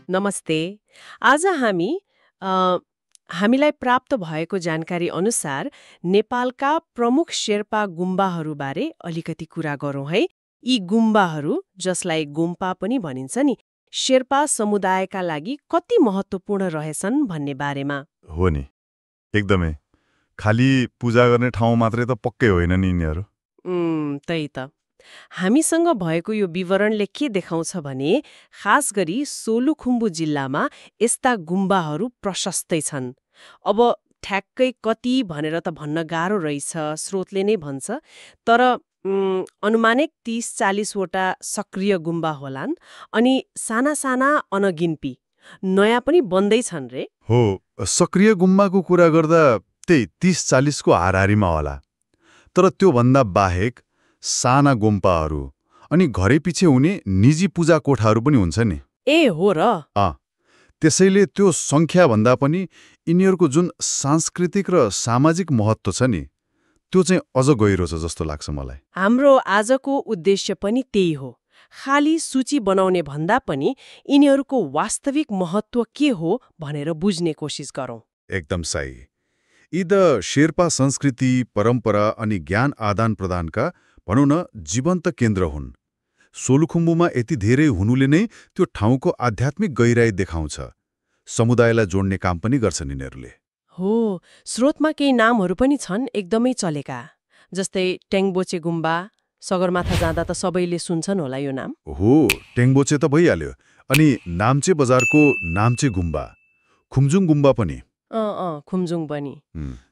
नमस्ते। आज हामीलाई प्राप्त भएको जानकारी अनुसार नेपालका प्रमुख शेर्पा गुम्बाहरूबारे अलिकति कुरा गरौँ है। यी गुम्बाहरू, जसलाई गुम्पा पनि भनिन्छ नि, शेर्पा समुदायका लागि कति महत्त्वपूर्ण रहेछन् भन्ने बारेमा। हो नि, एकदमै। खाली पूजा गर्ने ठाउँ मात्रै त पक्कै होइन नि यिनीहरू। त्यही त। हामीसँग भएको यो विवरणले के देखाउँछ भने खास गरी सोलुखुम्बु जिल्लामा यस्ता गुम्बाहरू प्रशस्तै छन्। अब ठ्याक्कै कति भनेर त भन्न गाह्रो रहेछ, स्रोतले नै भन्छ। तर अनुमानिक 30-40 वटा सक्रिय गुम्बा होलान्, अनि साना साना अनगिन्ती नयाँ पनि बन्दैछन् रे। हो, सक्रिय गुम्बाको कुरा गर्दा त्यही 30-40 को हाराहारीमा होला। तर त्योभन्दा बाहेक साना गुम्पाहरू अनि घरैपिछे हुने निजी पूजा कोठाहरू पनि हुन्छ नि। ए हो र। त्यसैले त्यो सङ्ख्याभन्दा पनि यिनीहरूको जुन सांस्कृतिक र सामाजिक महत्त्व छ नि, त्यो चाहिँ अझ गहिरो छ जस्तो लाग्छ मलाई। हाम्रो आजको उद्देश्य पनि त्यही हो, खाली सूची बनाउने भन्दा पनि यिनीहरूको वास्तविक महत्त्व के हो भनेर बुझ्ने कोसिस गरौँ। एकदम सही। यी त शेर्पा संस्कृति, परम्परा अनि ज्ञान आदान प्रदानका भनौँ न जीवन्त केन्द्र हुन्। सोलुखुम्बुमा यति धेरै हुनुले नै त्यो ठाउँको आध्यात्मिक गहिराई देखाउँछ। समुदायलाई जोड्ने काम पनि गर्छन् यिनीहरूले। हो, स्रोतमा केही नामहरू पनि छन् एकदमै चलेका, जस्तै टेङबोचे गुम्बा। सगरमाथा जाँदा त सबैले सुन्छन् होला यो नाम। हो, टेङबोचे त भइहाल्यो। अनि नाम्चे बजारको नाम्चे गुम्बा, खुम्जुङ गुम्बा पनि। खुम्जुङ पनि।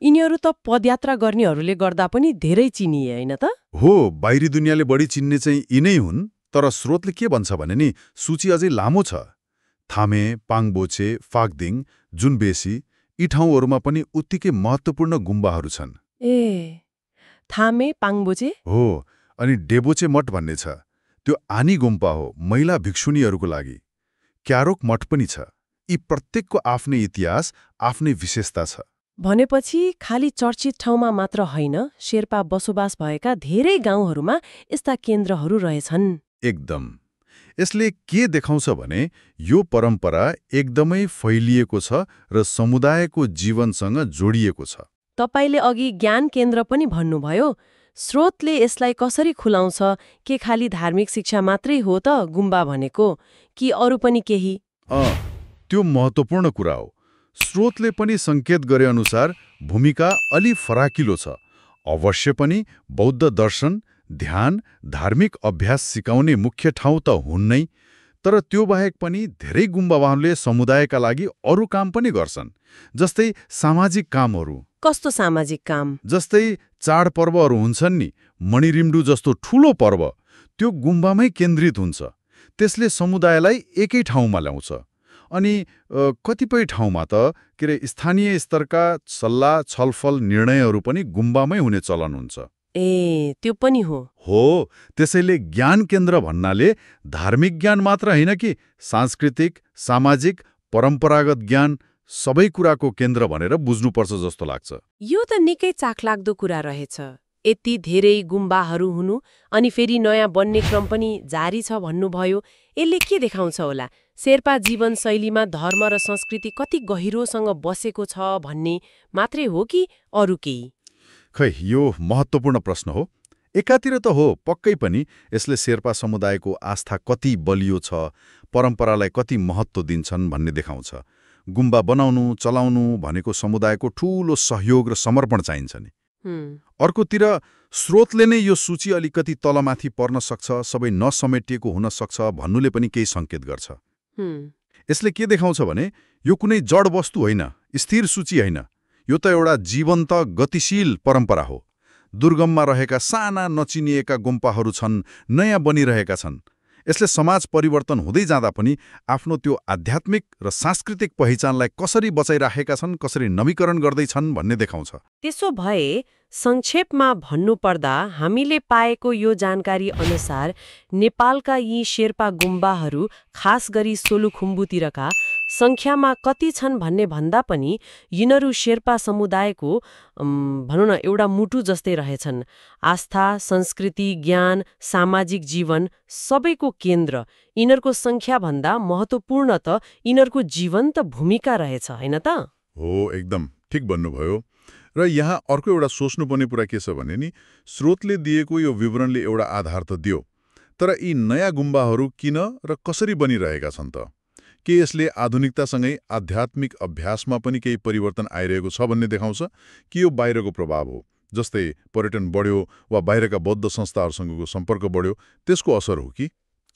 यिनीहरू त पदयात्रा गर्नेहरूले गर्दा पनि धेरै चिनिए, होइन त? हो, बाहिरी दुनियाँले बढी चिन्ने चाहिँ यिनै हुन्। तर स्रोतले के भन्छ भने नि, सूची अझै लामो छ। थामे, पाङबोचे, फाक्दिङ, जुनबेसी, यी ठाउँहरूमा पनि उत्तिकै महत्त्वपूर्ण गुम्बाहरू छन्। ए, थामे, पाङबोचे? हो, अनि डेबोचे मठ भन्ने छ। त्यो आनी गुम्पा हो, महिला भिक्षुणीहरूको लागि। क्यारोक मठ पनि छ। यी प्रत्येकको आफ्नै इतिहास, आफ्नै विशेषता छ। भनेपछि खाली चर्चित ठाउँमा मात्र होइन, शेर्पा बसोबास भएका धेरै गाउँहरूमा यस्ता केन्द्रहरू रहेछन्। एकदम। यसले के देखाउँछ भने यो परम्परा एकदमै फैलिएको छ र समुदायको जीवनसँग जोडिएको छ। तपाईले अघि ज्ञान केन्द्र पनि भन्नुभयो। स्रोतले यसलाई कसरी खुलाउँछ? के खाली धार्मिक शिक्षा मात्रै हो त गुम्बा भनेको, कि अरू पनि केही? त्यो महत्त्वपूर्ण कुरा हो। स्रोतले पनि सङ्केत गरे अनुसार भूमिका अलि फराकिलो छ। अवश्य पनि बौद्ध दर्शन, ध्यान, धार्मिक अभ्यास सिकाउने मुख्य ठाउँ त हुन्नै, तर त्यो बाहेक पनि धेरै गुम्बाहरूले समुदायका लागि अरू काम पनि गर्छन्। जस्तै सामाजिक कामहरू। कस्तो सामाजिक काम? जस्तै चाडपर्वहरू हुन्छन् नि, मणिरिम्डु जस्तो ठूलो पर्व, त्यो गुम्बामै केन्द्रित हुन्छ। त्यसले समुदायलाई एकै ठाउँमा ल्याउँछ। अनि कतिपय ठाउँमा त स्थानीय स्तरका सल्लाह, छलफल, निर्णयहरू पनि गुम्बामै हुने चलन हुन्छ। ए, त्यो पनि हो। हो, त्यसैले ज्ञान केन्द्र भन्नाले धार्मिक ज्ञान मात्र होइन कि सांस्कृतिक, सामाजिक, परम्परागत ज्ञान सबै कुराको केन्द्र भनेर बुझ्नुपर्छ जस्तो लाग्छ। यो त निकै चाखलाग्दो कुरा रहेछ। यति धेरै गुम्बाहरू हुनु अनि फेरि नयाँ बन्ने क्रम पनि जारी छ भन्नुभयो। यसले के देखाउँछ होला? शेर्पा जीवनशैलीमा धर्म र संस्कृति कति गहिरोसँग बसेको छ भन्ने मात्रै हो कि अरू केही? खै, यो महत्त्वपूर्ण प्रश्न हो। एकातिर त हो, पक्कै पनि यसले शेर्पा समुदायको आस्था कति बलियो छ, परम्परालाई कति महत्त्व दिन्छन् भन्ने देखाउँछ। गुम्बा बनाउनु, चलाउनु भनेको समुदायको ठूलो सहयोग र समर्पण चाहिन्छ नि। अर्कोतिर स्रोतले नै यो सूची अलिकति तलमाथि पर्न सक्छ, सबै नसमेटिएको हुन सक्छ भन्नुले पनि केही सङ्केत गर्छ। यसले के देखाउँछ भने यो कुनै जड वस्तु होइन, स्थिर सूची होइन। यो त एउटा जीवन्त, गतिशील परम्परा हो। दुर्गममा रहेका साना नचिनिएका गुम्पाहरू छन्, नयाँ बनिरहेका छन्। यसले समाज परिवर्तन हुँदै जाँदा पनि आफ्नो त्यो आध्यात्मिक र सांस्कृतिक पहिचानलाई कसरी बचाइराखेका छन्, कसरी नवीकरण गर्दैछन् भन्ने देखाउँछ। त्यसो भए संक्षेपमा भन्नुपर्दा हामीले पाएको यो जानकारी अनुसार नेपालका यी शेर्पा गुम्बाहरू खास गरी सोलुखुम्बुतिरका संख्यामा कति छन् भन्ने भन्दा पनि यिनीहरू शेर्पा समुदायको भनौँ न एउटा मुटु जस्तै रहेछन्। आस्था, संस्कृति, ज्ञान, सामाजिक जीवन सबैको केन्द्र। यिनीहरूको संख्याभन्दा महत्त्वपूर्ण त यिनीहरूको जीवन्त भूमिका रहेछ, होइन त? हो, एकदम ठिक भन्नुभयो। र यहाँ अर्को एउटा सोच्नुपर्ने कुरा के छ भने नि, स्रोतले दिएको यो विवरणले एउटा आधार त दियो, तर यी नयाँ गुम्बाहरू किन र कसरी बनिरहेका छन् त? के यसले आधुनिकतासँगै आध्यात्मिक अभ्यासमा पनि केही परिवर्तन आइरहेको छ भन्ने देखाउँछ कि यो बाहिरको प्रभाव हो? जस्तै पर्यटन बढ्यो वा बाहिरका बौद्ध संस्थाहरूसँगको सम्पर्क बढ्यो, त्यसको असर हो कि?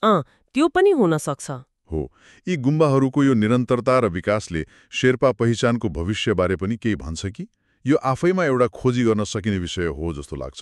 त्यो पनि हुन सक्छ। हो, यी गुम्बाहरूको यो निरन्तरता र विकासले शेर्पा पहिचानको भविष्यबारे पनि केही भन्छ कि? यो आफैमा एउटा खोजी गर्न सकिने विषय हो जस्तो लाग्छ।